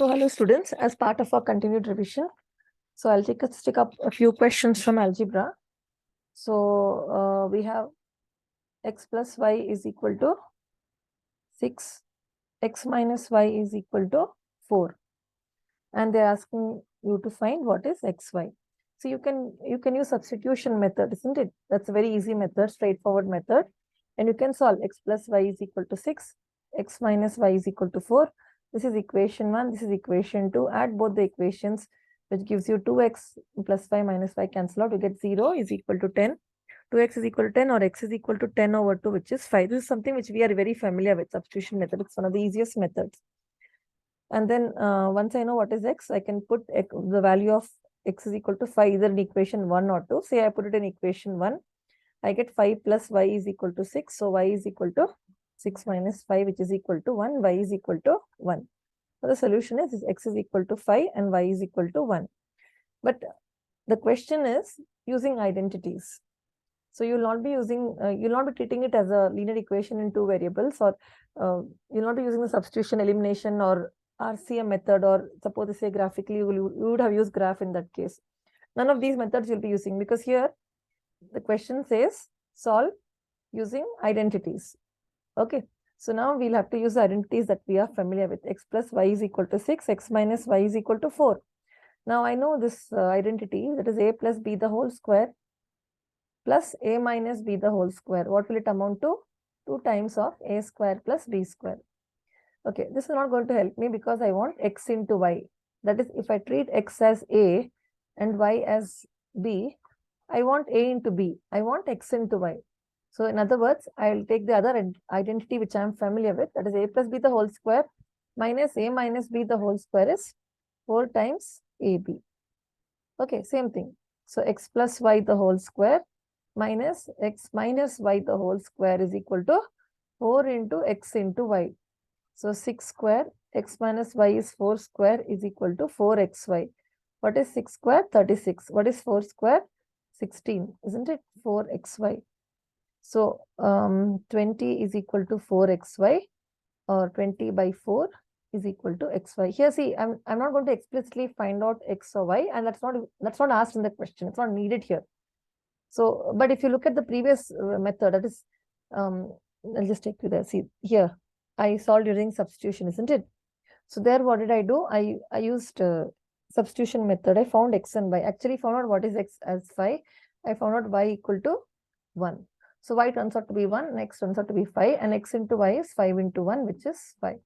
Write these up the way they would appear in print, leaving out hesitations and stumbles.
So hello students, as part of our continued revision, so I'll stick up a few questions from algebra. So we have x plus y is equal to 6, x minus y is equal to 4, and they're asking you to find what is xy. So you can use substitution method, isn't it? That's a very easy method, straightforward method, and you can solve x plus y is equal to 6, x minus y is equal to 4. This is equation 1, this is equation 2. Add both the equations, which gives you 2x plus 5 minus 5 cancel out. You get 0 is equal to 10. 2x is equal to 10 or x is equal to 10 over 2, which is 5. This is something which we are very familiar with, substitution method. It's one of the easiest methods. And then once I know what is x, I can put the value of x is equal to 5 either in equation 1 or 2. Say I put it in equation 1. I get 5 plus y is equal to 6. So y is equal to 6 minus 5, which is equal to 1. Y is equal to 1. So the solution is x is equal to 5 and y is equal to 1. But the question is using identities. So you'll not be using, you'll not be treating it as a linear equation in two variables, or you'll not be using the substitution, elimination, or RCM method, or suppose say graphically, you would have used graph in that case. None of these methods you'll be using, because here the question says solve using identities. Okay, so now we'll have to use the identities that we are familiar with. X plus y is equal to 6, x minus y is equal to 4. Now I know this identity, that is a plus b the whole square plus a minus b the whole square. What will it amount to? 2 times of a square plus b square. Okay, this is not going to help me because I want x into y. That is, if I treat x as a and y as b, I want a into b. I want x into y. So in other words, I will take the other identity which I am familiar with, that is a plus b the whole square minus a minus b the whole square is 4 times ab. Okay, same thing. So x plus y the whole square minus x minus y the whole square is equal to 4 into x into y. So 6 square, x minus y is 4 square is equal to 4xy. What is 6 square? 36. What is 4 square? 16, isn't it? 4xy. So 20 is equal to 4xy, or 20 by 4 is equal to xy. Here, see, I'm not going to explicitly find out x or y, and that's not asked in the question. It's not needed here. So, but if you look at the previous method, that is, I'll just take you there. See, here, I solved using substitution, isn't it? So there, what did I do? I used substitution method. I found x and y. Actually found out what is x as 5. I found out y equal to 1. So y turns out to be 1, and x turns out to be 5, and x into y is 5 into 1, which is 5.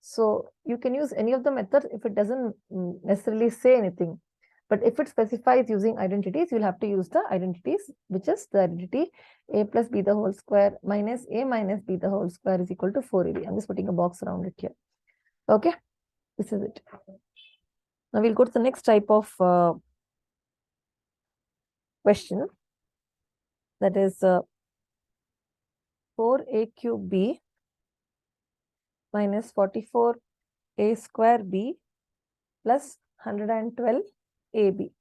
So you can use any of the methods if it doesn't necessarily say anything. But if it specifies using identities, you'll have to use the identities, which is the identity a plus b the whole square minus a minus b the whole square is equal to 4ab. I'm just putting a box around it here. Okay, this is it. Now we'll go to the next type of question. That is 4a cube b minus 44a square b plus 112 AB.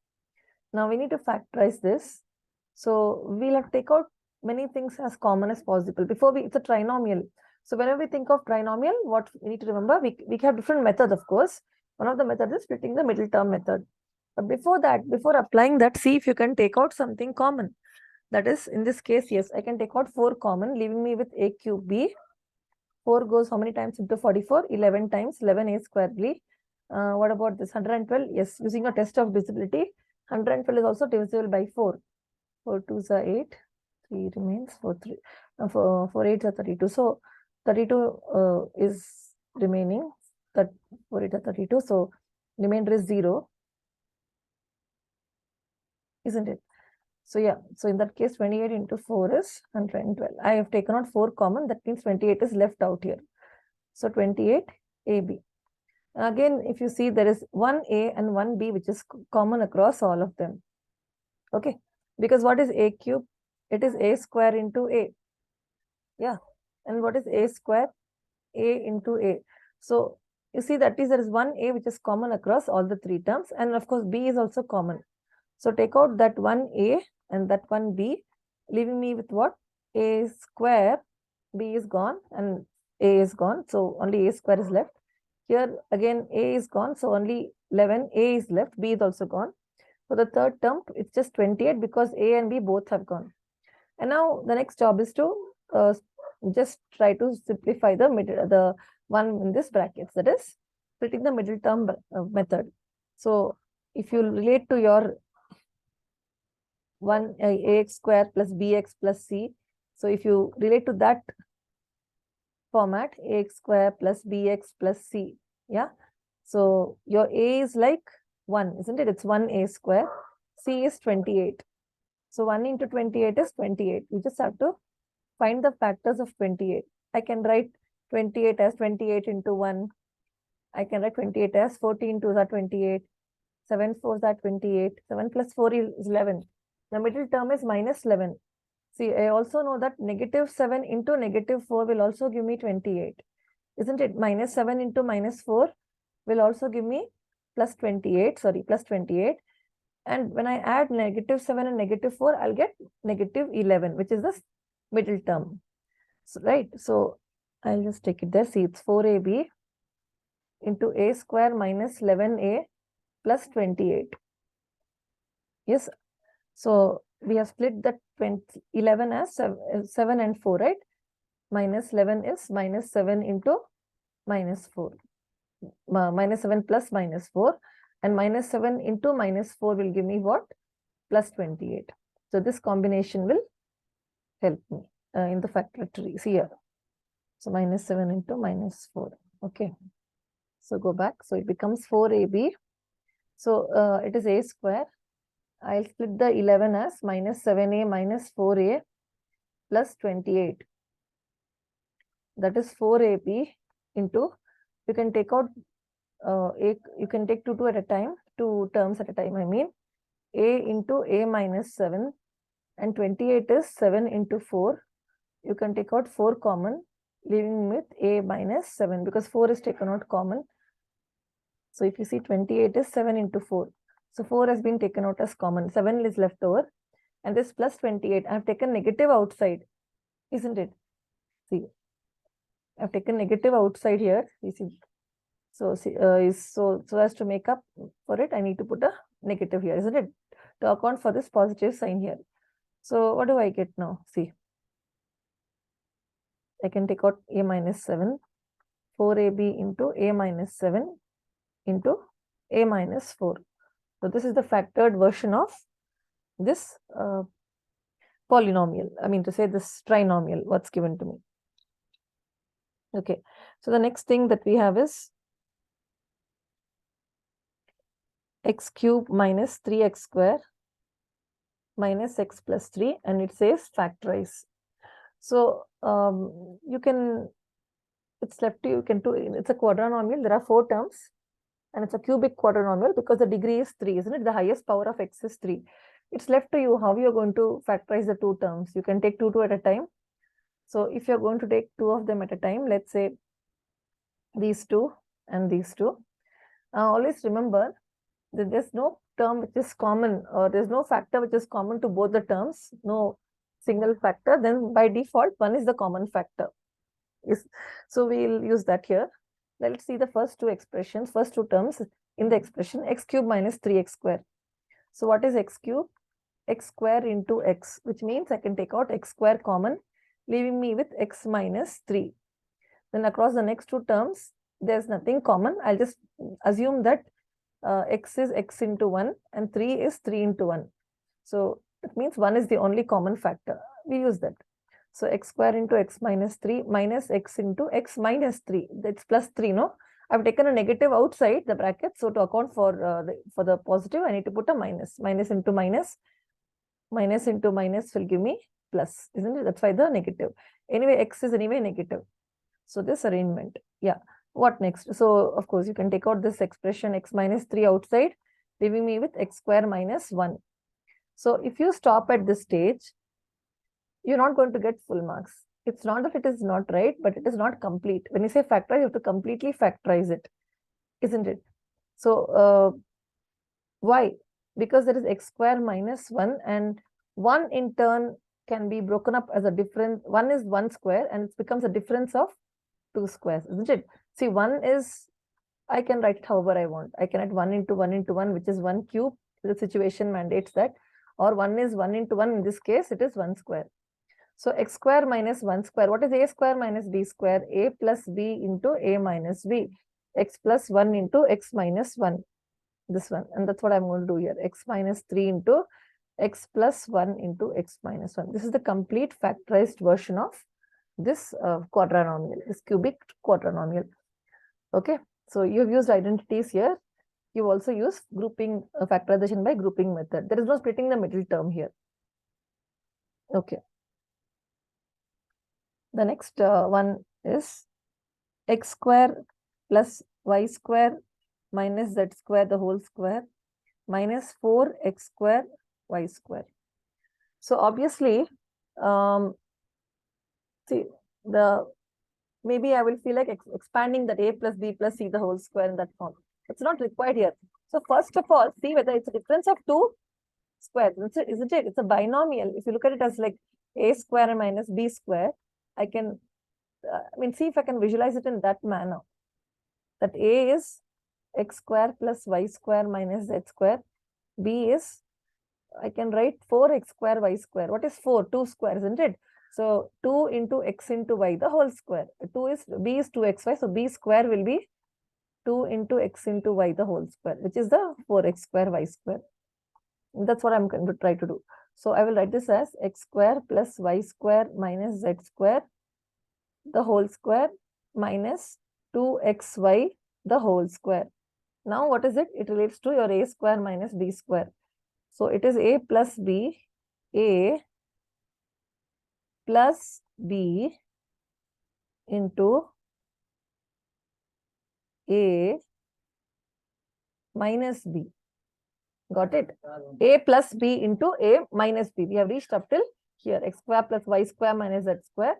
Now we need to factorize this. So we'll have to take out many things as common as possible. It's a trinomial. So whenever we think of trinomial, what we need to remember, we have different methods, of course. One of the methods is splitting the middle term method. But before that, before applying that, see if you can take out something common. That is, in this case, yes, I can take out 4 common, leaving me with a cube b. 4 goes how many times into 44? 11 times, 11a square b. What about this 112? Yes, using a test of divisibility, 112 is also divisible by 4. 4 2s are 8, 3 remains, 4 8s are 32. So 32 is remaining, that 4 8 are 32. So remainder is 0, isn't it? So yeah, so in that case, 28 into 4 is 112. I have taken out 4 common, that means 28 is left out here. So 28 AB. Again, if you see, there is 1a and 1b, which is common across all of them. Okay, because what is a cube? It is a square into a. Yeah, and what is a square? A into a. So you see, that is, there is 1a which is common across all the 3 terms, and of course b is also common. So take out that 1a and that 1b, leaving me with what? A square, b is gone and a is gone, so only a square is left. Here again A is gone, so only 11, A is left, B is also gone. For the third term, it's just 28 because A and B both have gone. And now the next job is to just try to simplify the one in this brackets, that is splitting the middle term method. So if you relate to your 1 ax square plus bx plus c, so if you relate to that format, ax square plus bx plus c, yeah, so your a is like 1, isn't it? It's 1a square, c is 28. So 1 into 28 is 28. You just have to find the factors of 28. I can write 28 as 28 into 1. I can write 28 as 14 2s are 28. 7 4s are 28. 7 plus 4 is 11. The middle term is minus 11. See, I also know that negative 7 into negative 4 will also give me 28. Isn't it? Minus 7 into minus 4 will also give me plus 28. Sorry, plus 28. And when I add negative 7 and negative 4, I'll get negative 11, which is the middle term. So, right. So I'll just take it there. See, it's 4ab into a square minus 11a plus 28. Yes. So we have split the 11 as 7 and 4, right? Minus 11 is minus 7 into minus 4. Minus 7 plus minus 4. And minus 7 into minus 4 will give me what? Plus 28. So this combination will help me in the factor tree. See here. So minus 7 into minus 4. Okay. So go back. So it becomes 4ab. So it is a square. I'll split the 11 as minus 7a minus 4a plus 28. That is 4ab into, you can take out, you can take two at a time, 2 terms at a time, I mean. A into a minus 7 and 28 is 7 into 4. You can take out 4 common, leaving with a minus 7 because 4 is taken out common. So if you see 28 is 7 into 4. So 4 has been taken out as common. 7 is left over. And this plus 28. I have taken negative outside, isn't it? See, I have taken negative outside here. You see. So, so as to make up for it, I need to put a negative here, isn't it? To account for this positive sign here. So what do I get now? See, I can take out a minus 7, 4ab into a minus 7 into a minus 4. So this is the factored version of this polynomial. I mean to say this trinomial, what's given to me. Okay, so the next thing that we have is x cube minus 3x square minus x plus 3, and it says factorize. So you can, it's left to you, can do, it's a quadranomial. There are 4 terms and it's a cubic quadranomial because the degree is 3, isn't it? The highest power of x is 3. It's left to you how you're going to factorize the 2 terms. You can take 2 at a time. So if you're going to take 2 of them at a time, let's say these 2 and these 2. Always remember that there's no term which is common, or there's no factor which is common to both the terms, no single factor. Then by default, 1 is the common factor. So we'll use that here. Let's see the first 2 expressions, first 2 terms in the expression x cube minus 3x square. So what is x cube? X square into x, which means I can take out x square common, leaving me with x minus 3. Then across the next 2 terms, there's nothing common. I'll just assume that x is x into 1 and 3 is 3 into 1. So it means 1 is the only common factor. We use that. So x square into x minus 3 minus x into x minus 3. That's plus 3, no? I've taken a negative outside the bracket. So to account for the positive, I need to put a minus. Minus into minus. Minus into minus will give me plus, isn't it? That's why the negative. Anyway, x is anyway negative. So this arrangement. Yeah. What next? So of course, you can take out this expression x minus 3 outside, leaving me with x square minus 1. So if you stop at this stage, you're not going to get full marks. It's not that it is not right, but it is not complete. When you say factorize, you have to completely factorize it, isn't it? So why? Because there is x square minus 1, and 1 in turn can be broken up as a difference. 1 is 1 square and it becomes a difference of 2 squares, isn't it? See, 1 is I can write it however I want. I can write 1 into 1 into 1, which is 1 cube. The situation mandates that. Or 1 is 1 into 1. In this case, it is 1 square. So x square minus 1 square. What is a square minus b square? A plus b into a minus b. X plus 1 into x minus 1. This one. And that's what I'm going to do here. X minus 3 into x plus 1 into x minus 1. This is the complete factorized version of this quadranomial, this cubic quadranomial. Okay. So you've used identities here. You also use grouping, factorization by grouping method. There is no splitting the middle term here. Okay. The next one is x square plus y square minus z square the whole square minus 4x square y square. So obviously, see, maybe I will feel like expanding that a plus b plus c the whole square in that form. It's not required here. So first of all, see whether it's a difference of two squares. Isn't it? It's a binomial. If you look at it as like a square minus b square, I can, see if I can visualize it in that manner. That a is x square plus y square minus z square. B is, I can write 4x square y square. What is 4? 2 square, isn't it? So 2 into x into y, the whole square. B is 2xy, so b square will be 2 into x into y, the whole square, which is the 4x square y square. And that's what I'm going to try to do. So I will write this as x square plus y square minus z square, the whole square, minus 2xy, the whole square. Now what is it? It relates to your a square minus b square. So it is a plus b, a plus b into a minus b. Got it? A plus b into a minus b. We have reached up till here. X square plus y square minus z square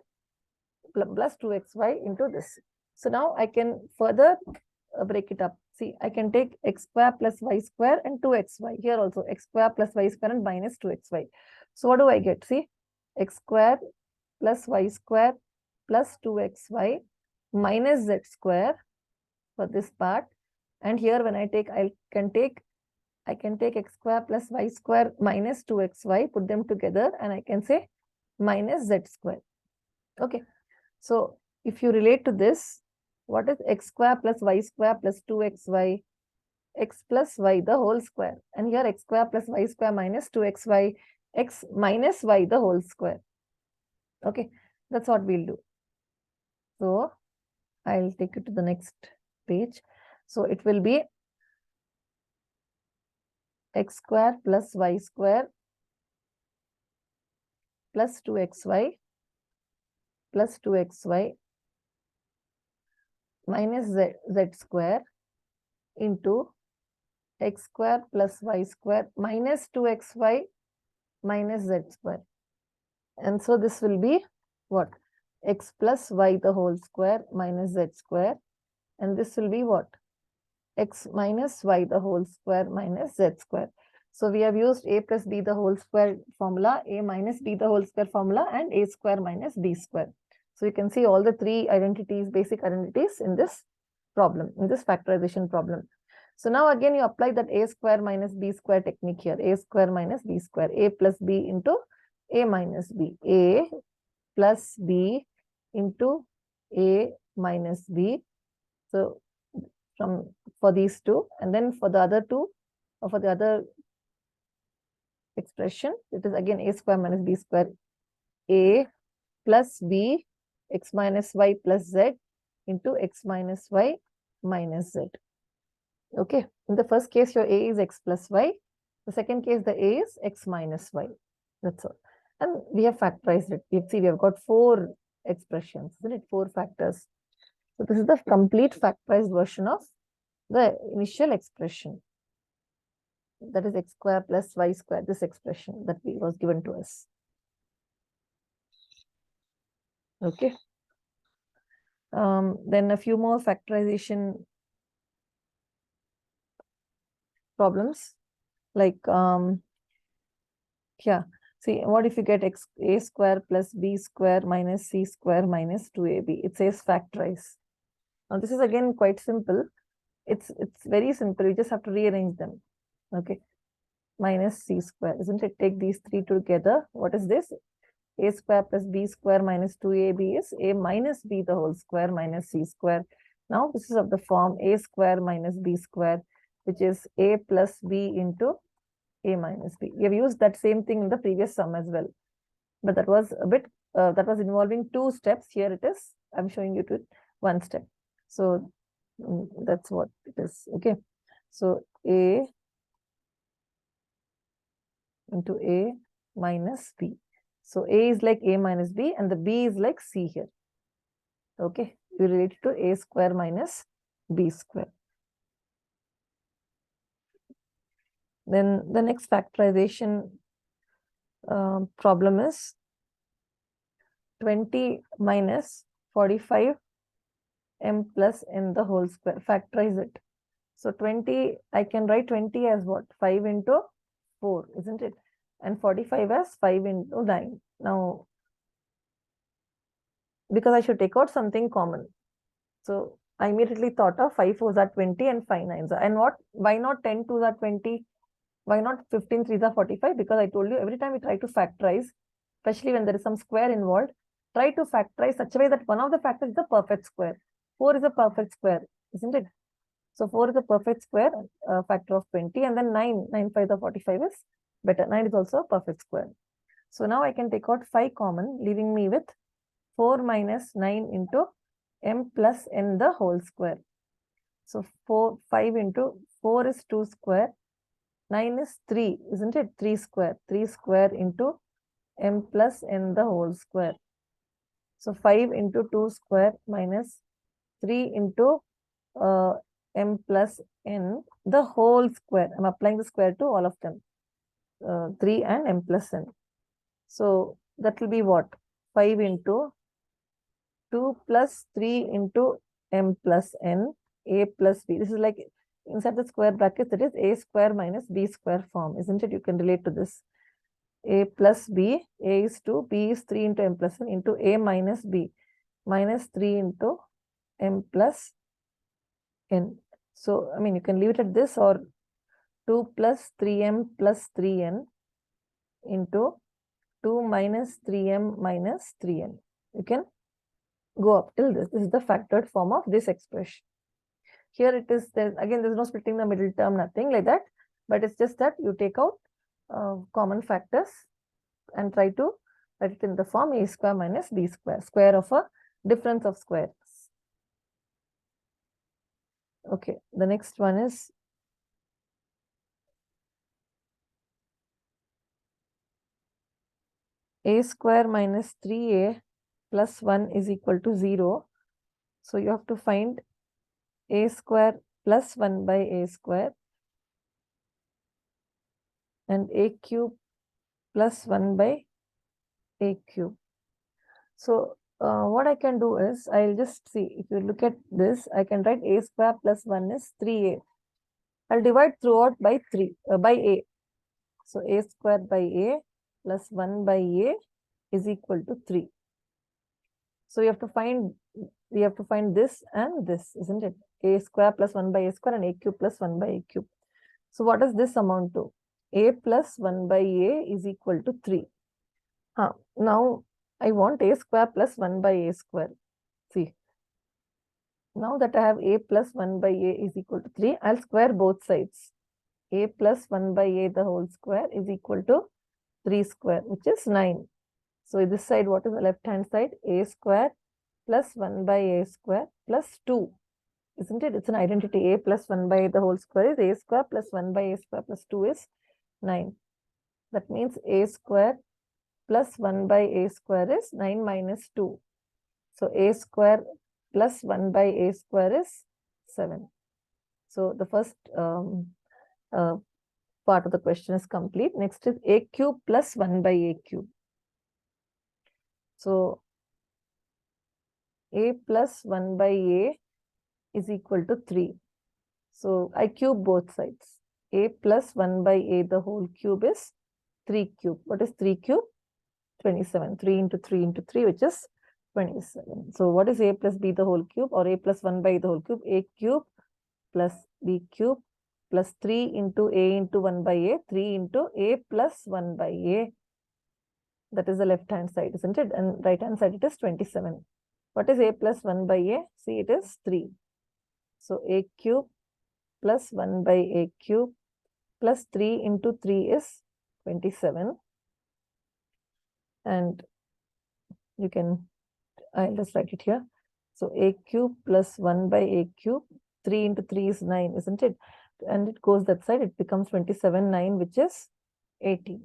plus 2xy into this. So now I can further break it up. See, I can take x square plus y square and 2xy. Here also x square plus y square and minus 2xy. So what do I get? See, x square plus y square plus 2xy minus z square for this part. And here when I take, I can take x square plus y square minus 2xy, put them together, and I can say minus z square. Okay. So if you relate to this, what is x square plus y square plus 2xy? X plus y the whole square. And here x square plus y square minus 2xy, x minus y the whole square. Okay, that's what we'll do. So I'll take it to the next page. So it will be x square plus y square plus 2xy plus 2xy minus z square into x square plus y square minus 2xy minus z square. And so this will be what? X plus y the whole square minus z square. And this will be what? X minus y the whole square minus z square. So we have used a plus b the whole square formula, a minus b the whole square formula, and a square minus b square. So you can see all the three identities, basic identities in this problem, in this factorization problem. So now again you apply that a square minus b square technique here, a square minus b square, a plus b into a minus b, a plus b into a minus b. So for these two, and then for the other two, or for the other expression, it is again a square minus b square, a plus b x minus y plus z into x minus y minus z. Okay, in the first case your a is x plus y, the second case the a is x minus y. That's all. And we have factorized it. You see, we have got 4 expressions, isn't it? 4 factors. So this is the complete factorized version of the initial expression. That is x square plus y square, this expression that was given to us. Okay. Then a few more factorization problems, like yeah. See, what if you get a square plus b square minus c square minus 2ab? It says factorize. Now this is again quite simple. It's very simple. You just have to rearrange them. Okay. Minus c square, isn't it? Take these three together. What is this? A square plus b square minus 2ab is a minus b the whole square minus c square. Now this is of the form a square minus b square, which is a plus b into a minus b. We have used that same thing in the previous sum as well, but that was a bit that was involving two steps. Here it is, I'm showing you to one step. So that's what it is. Okay, so a into a minus b. So a is like a minus b and the b is like c here. Okay, we relate it to a square minus b square. Then the next factorization problem is 20 minus 45 m plus n the whole square. Factorize it. So 20, I can write 20 as what? 5 into 4, isn't it? And 45 as 5 into 9. Now, because I should take out something common. So I immediately thought of 5 4s are 20 and 5 9s are. And what? Why not 10 2s are 20? Why not 15 3s are 45? Because I told you every time we try to factorize, especially when there is some square involved, try to factorize such a way that one of the factors is a perfect square. 4 is a perfect square, isn't it? So 4 is a perfect square, factor of 20, and then 9 5 the 45 is better. 9 is also a perfect square. So now I can take out 5 common, leaving me with 4 minus 9 into m plus n the whole square. So 5 into 4 is 2 square, 9 is 3, isn't it? 3 square. 3 square into m plus n the whole square. So 5 into 2 square minus 3 into m plus n the whole square. I'm applying the square to all of them. 3 and m plus n. So that will be what? 5 into 2 plus 3 into m plus n, a plus b. This is like inside the square brackets, it is a square minus b square form, isn't it? You can relate to this. A plus b, a is 2, b is 3 into m plus n into a minus b, minus 3 into m plus n. So, I mean, you can leave it at this, or 2 plus 3m plus 3n into 2 minus 3m minus 3n. You can go up till this. This is the factored form of this expression. Here it is, again, there's no splitting the middle term, nothing like that. But it's just that you take out common factors and try to write it in the form a square minus b square, square of a difference of squares. Okay, the next one is a square minus 3a plus 1 is equal to 0. So you have to find a square plus 1 by a square and a cube plus 1 by a cube. So what I can do is, I'll just see, if you look at this, I can write a square plus 1 is 3a. I'll divide throughout by 3, by a. So a square by a plus 1 by a is equal to 3. So we have to find this and this, isn't it? A square plus 1 by a square and a cube plus 1 by a cube. So what does this amount to? A plus 1 by a is equal to 3. Now I want a square plus 1 by a square. See, now that I have a plus 1 by a is equal to 3, I'll square both sides. A plus 1 by a the whole square is equal to 3 square, which is 9. So this side, what is the left hand side? A square plus 1 by a square plus 2. Isn't it? It's an identity. A plus 1 by the whole square is a square plus 1 by a square plus 2 is 9. That means a square plus 1 by a square is 9 minus 2. So a square plus 1 by a square is 7. So the first part of the question is complete. Next is a cube plus 1 by a cube. So a plus 1 by a is equal to 3. So I cube both sides. A plus 1 by a the whole cube is 3 cube. What is 3 cube? 27. 3 into 3 into 3, which is 27. So what is a plus b the whole cube, or a plus 1 by the whole cube? A cube plus b cube plus 3 into a into 1 by a, 3 into a plus 1 by a. That is the left hand side, isn't it? And right hand side, it is 27. What is a plus 1 by a? See, it is 3. So a cube plus 1 by a cube plus 3 into 3 is 27. And you can, I'll just write it here. So a cube plus 1 by a cube, 3 into 3 is 9, isn't it? And it goes that side, it becomes 27, 9, which is 80.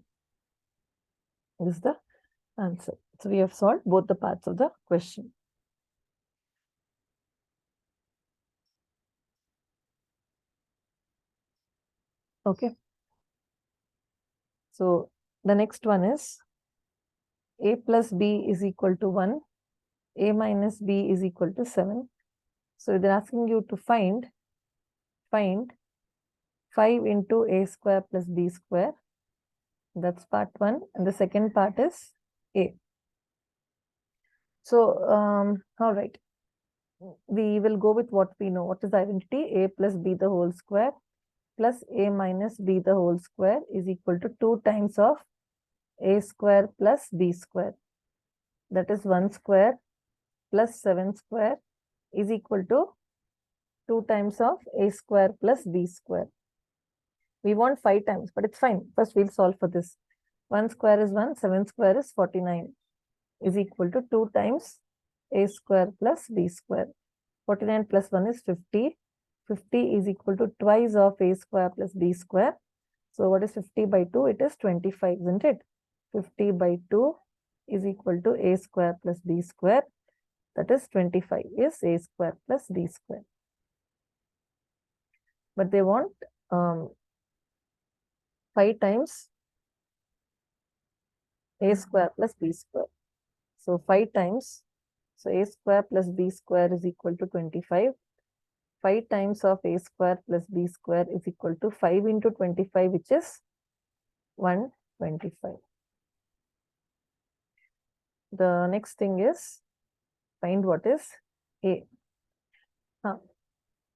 This is the answer. So we have solved both the parts of the question. Okay. So the next one is a plus b is equal to 1, a minus b is equal to 7. So they're asking you to find 5 into a square plus b square. That's part 1. And the second part is a. So, all right. We will go with what we know. What is the identity? A plus b the whole square plus a minus b the whole square is equal to 2 times of a square plus b square. That is 1 square plus 7 square is equal to 2 times of a square plus b square. We want 5 times, but it's fine. First, we'll solve for this. 1 square is 1, 7 square is 49 is equal to 2 times a square plus b square. 49 plus 1 is 50. 50 is equal to twice of a square plus b square. So what is 50 by 2? It is 25, isn't it? 50 by 2 is equal to a square plus b square. That is 25 is a square plus b square. But they want 5 times a square plus b square. So 5 times, so a square plus b square is equal to 25. 5 times of a square plus b square is equal to 5 into 25, which is 125. The next thing is find what is a.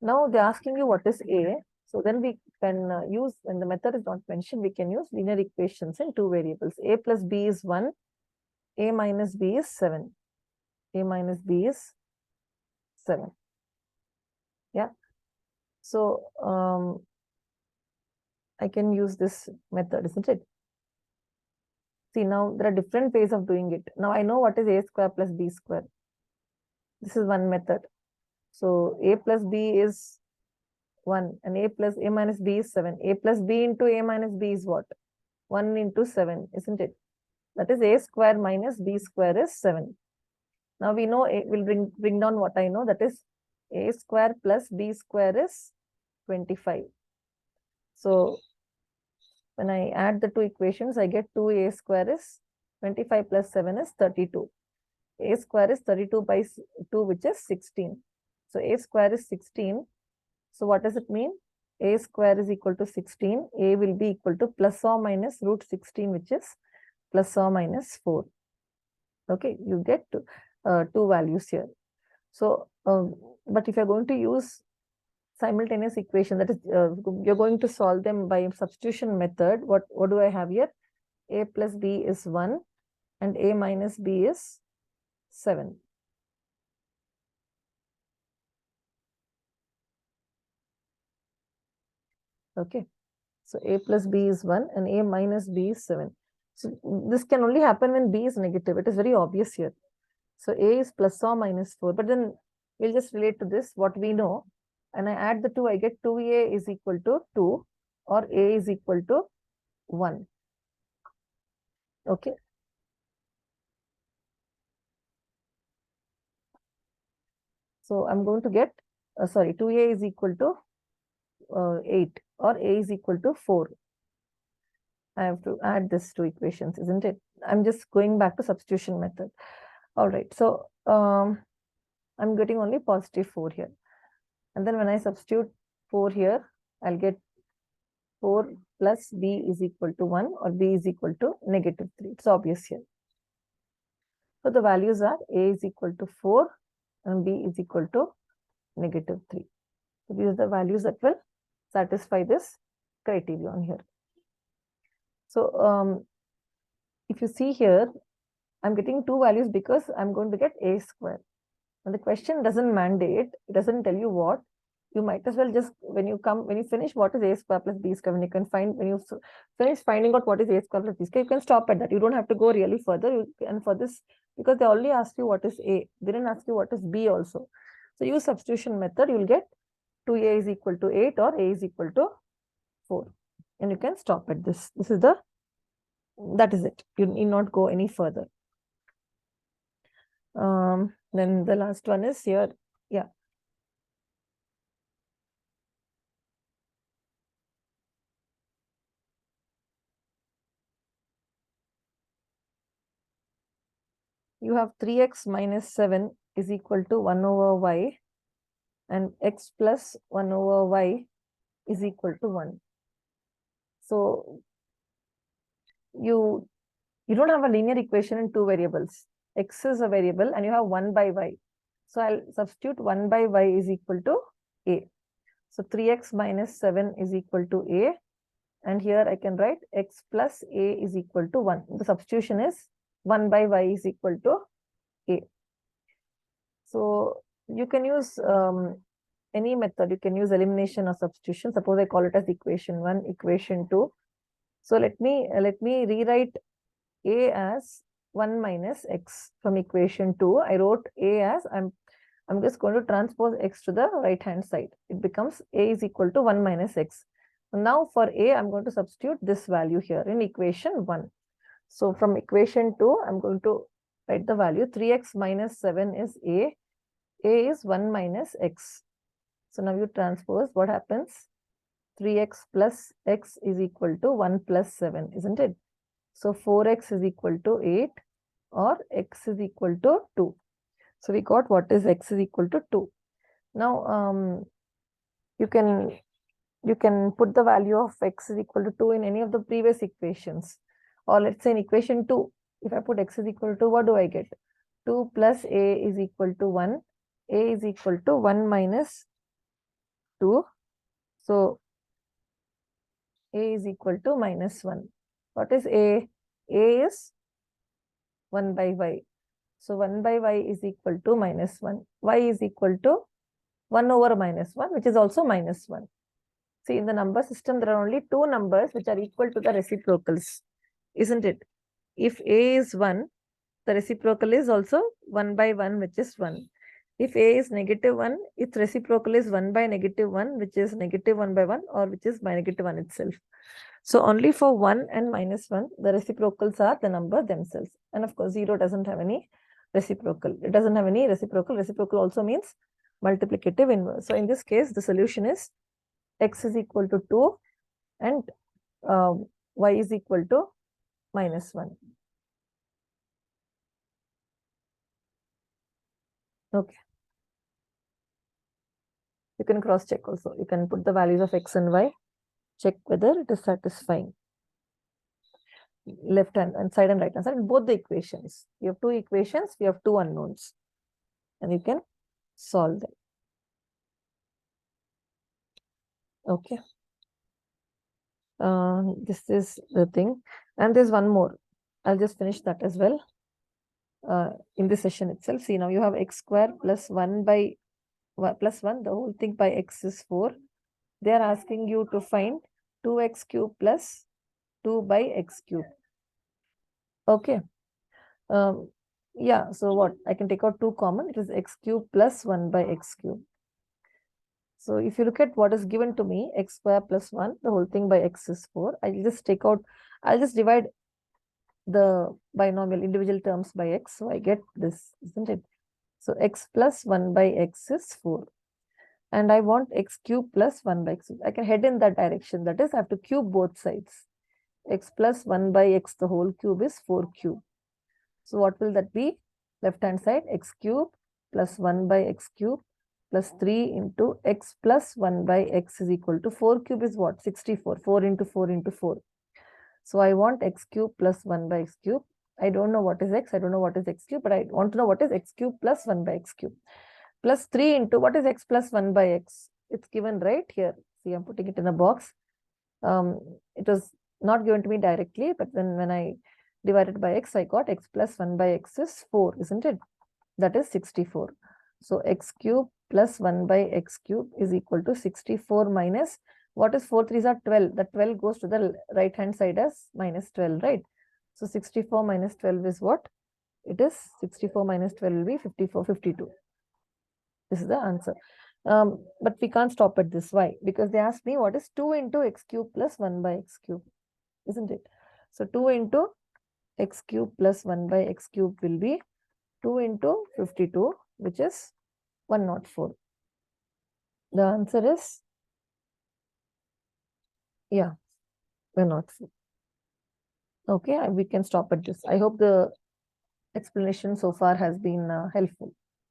Now they're asking you what is a. So then we can use, when the method is not mentioned, we can use linear equations in 2 variables. A plus b is 1. A minus b is 7. A minus b is 7. Yeah. So I can use this method, isn't it? See, now there are different ways of doing it. Now I know what is a square plus b square. This is one method. So a plus b is 1 and a minus b is 7. A plus b into a minus b is what? 1 into 7, isn't it? That is a square minus b square is 7. Now we know it will bring down what I know, that is a square plus b square is 25. So when I add the two equations, I get 2a square is 25 plus 7 is 32. A square is 32 by 2, which is 16. So a square is 16. So what does it mean? A square is equal to 16. A will be equal to plus or minus root 16, which is plus or minus 4. Okay, you get two values here. So, but if you're going to use simultaneous equation, that is, you're going to solve them by substitution method. What do I have here? A plus b is 1 and a minus b is 7. Okay, so a plus b is 1 and a minus b is 7. So this can only happen when b is negative. It is very obvious here. So a is plus or minus 4. But then we'll just relate to this, what we know. And I add the two, I get 2a is equal to 2 or a is equal to 1. Okay. So I'm going to get, 2a is equal to 8 or a is equal to 4. I have to add this two equations, isn't it? I'm just going back to substitution method. All right. So I'm getting only positive 4 here. And then when I substitute 4 here, I'll get 4 plus b is equal to 1 or b is equal to negative 3. It's obvious here. So the values are a is equal to 4 and b is equal to negative 3. So these are the values that will satisfy this criterion here. So if you see here, I'm getting two values because I'm going to get a square. And the question doesn't mandate, it doesn't tell you what. You might as well just, when you finish what is a square plus b square, when you can find, when you finish finding out what is a square plus b square, you can stop at that. You don't have to go really further. And for this, because they only asked you what is a, they didn't ask you what is b also. So use substitution method, you'll get 2a is equal to 8 or a is equal to 4. And you can stop at this. This is the, that is it. You need not go any further. Then the last one is here. Yeah. You have 3x minus 7 is equal to 1 over y, and x plus 1 over y is equal to 1. So you don't have a linear equation in two variables. X is a variable and you have 1 by y. So I'll substitute 1 by y is equal to a. So 3x minus 7 is equal to a. And here I can write x plus a is equal to 1. The substitution is 1 by y is equal to a. So you can use any method. You can use elimination or substitution. Suppose I call it as equation 1, equation 2. So let me rewrite a as 1 minus x from equation 2. I wrote a as, I'm just going to transpose x to the right hand side. It becomes a is equal to 1 minus x. Now for a, I'm going to substitute this value here in equation 1. So from equation 2, I'm going to write the value 3x minus 7 is a is 1 minus x. So now you transpose, what happens? 3x plus x is equal to 1 plus 7, isn't it? So 4x is equal to 8 or x is equal to 2. So we got what is x is equal to 2. Now you can put the value of x is equal to 2 in any of the previous equations. Or let's say in equation 2, if I put x is equal to 2, what do I get? 2 plus a is equal to 1. A is equal to 1 minus 2. So a is equal to minus 1. What is a? A is 1 by y. So 1 by y is equal to minus 1. Y is equal to 1 over minus 1, which is also minus 1. See, in the number system, there are only two numbers which are equal to the reciprocals, isn't it? If a is 1, the reciprocal is also 1 by 1, which is 1. If a is negative 1, its reciprocal is 1 by negative 1, which is negative 1 by 1, or which is by negative 1 itself. So only for 1 and minus 1, the reciprocals are the number themselves. And of course, 0 doesn't have any reciprocal. It doesn't have any reciprocal. Reciprocal also means multiplicative inverse. So in this case, the solution is x is equal to 2 and y is equal to minus 1. Okay. You can cross check also. You can put the values of x and y, check whether it is satisfying. Left hand side and right hand side, both the equations. You have two equations, we have two unknowns. And you can solve them. Okay. This is the thing. And there's one more. I'll just finish that as well. In this session itself. See, now you have x square plus 1 by plus 1. The whole thing by x is 4. They are asking you to find 2x cube plus 2 by x cube. Okay. Yeah, so what? I can take out 2 common. It is x cube plus 1 by x cube. So if you look at what is given to me, x square plus 1, the whole thing by x is 4. I'll just take out, I'll just divide the binomial individual terms by x. So I get this, isn't it? So x plus 1 by x is 4. And I want x cube plus 1 by x. I can head in that direction. That is, I have to cube both sides. X plus 1 by x, the whole cube is 4 cube. So what will that be? Left hand side, x cube plus 1 by x cube plus 3 into x plus 1 by x is equal to 4 cube is what? 64. 4 into 4 into 4. So I want x cube plus 1 by x cube. I don't know what is x. I don't know what is x cube, but I want to know what is x cube plus 1 by x cube. Plus 3 into what is x plus 1 by x? it's given right here. See, I'm putting it in a box. It was not given to me directly, but then when I divided by x, I got x plus 1 by x is 4, isn't it? That is 64. So x cube plus 1 by x cube is equal to 64 minus, what is 4 3s are 12. The 12 goes to the right hand side as minus 12, right? So 64 minus 12 is what? It is 64 minus 12 will be 54, 52. This is the answer. But we can't stop at this. Why? Because they asked me what is 2 into x cube plus 1 by x cube, isn't it? So 2 into x cube plus 1 by x cube will be 2 into 52, which is 104. The answer is, yeah, 104. Okay, we can stop at this. I hope the explanation so far has been helpful.